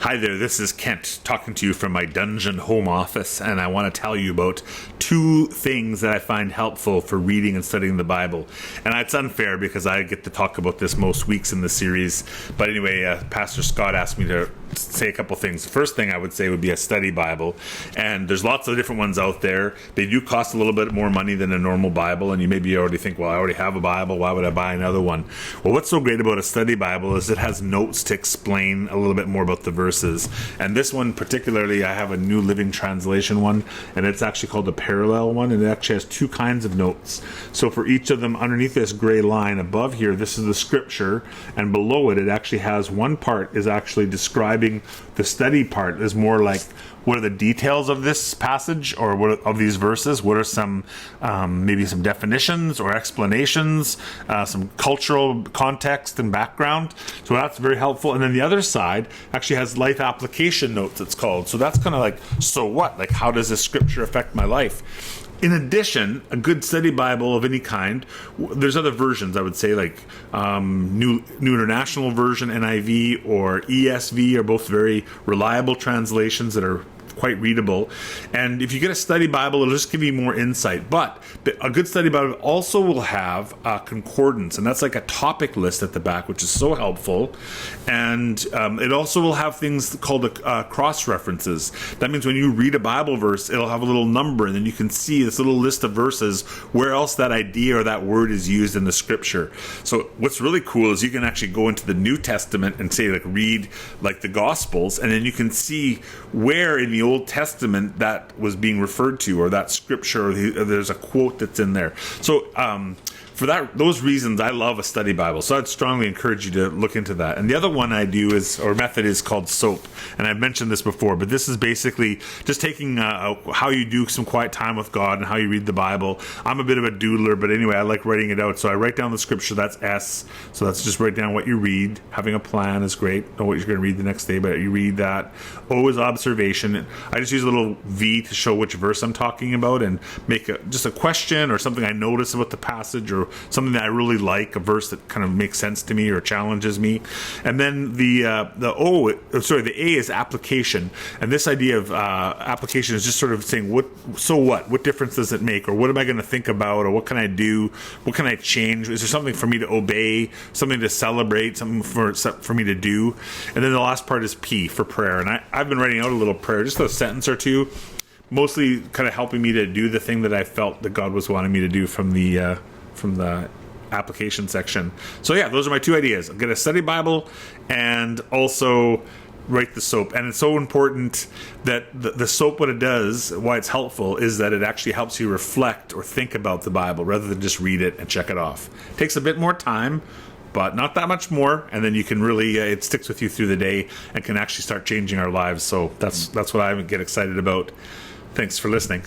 Hi there, this is Kent talking to you from my dungeon home office, and I want to tell you about two things that I find helpful for reading and studying the Bible. And it's unfair because I get to talk about this most weeks in the series, but anyway, Pastor Scott asked me to say a couple things. The first thing I would say would be a study Bible, and there's lots of different ones out there. They do cost a little bit more money than a normal Bible, and you maybe already think, well, I already have a Bible, why would I buy another one? Well, what's so great about a study Bible is it has notes to explain a little bit more about the verses. And this one particularly, I have a New Living Translation one, and it's actually called a parallel one, and it actually has two kinds of notes. So for each of them, underneath this gray line above here, this is the scripture, and below it, it actually has one part is actually describing the study part is more like, what are the details of this passage or what of these verses? What are some maybe some definitions or explanations, some cultural context and background? So that's very helpful. And then the other side actually has life application notes, it's called. So that's kind of like, so what? Like, how does this scripture affect my life? In addition, a good study Bible of any kind, there's other versions, I would say, like New International Version, NIV, or ESV are both very reliable translations that are quite readable. And if you get a study Bible, it'll just give you more insight. But a good study Bible also will have a concordance, and that's like a topic list at the back, which is so helpful. And it also will have things called cross references. That means when you read a Bible verse, it'll have a little number, and then you can see this little list of verses where else that idea or that word is used in the scripture. So what's really cool is you can actually go into the New Testament and say, like, read like the Gospels, and then you can see where in the Old Testament that was being referred to, or that scripture, or there's a quote that's in there. So for those reasons, I love a study Bible. So I'd strongly encourage you to look into that. And the other one I do method is called SOAP. And I've mentioned this before, but this is basically just taking how you do some quiet time with God and how you read the Bible. I'm a bit of a doodler, but anyway, I like writing it out. So I write down the scripture, that's S. So that's just write down what you read. Having a plan is great. Know what you're going to read the next day, but you read that. O is observation. I just use a little V to show which verse I'm talking about and make just a question or something I notice about the passage, or something that I really like, a verse that kind of makes sense to me or challenges me. And then the A is application. And this idea of application is just sort of saying, what difference does it make? Or what am I going to think about? Or what can I do? What can I change? Is there something for me to obey, something to celebrate, something for me to do? And then the last part is P, for prayer. And I've been writing out a little prayer, just a sentence or two, mostly kind of helping me to do the thing that I felt that God was wanting me to do from the application section. So yeah, those are my two ideas. Get a study Bible and also write the SOAP. And it's so important that the SOAP, what it does, why it's helpful, is that it actually helps you reflect or think about the Bible rather than just read it and check it off. It takes a bit more time, but not that much more, and then you can really, it sticks with you through the day and can actually start changing our lives. So that's what I get excited about. Thanks for listening.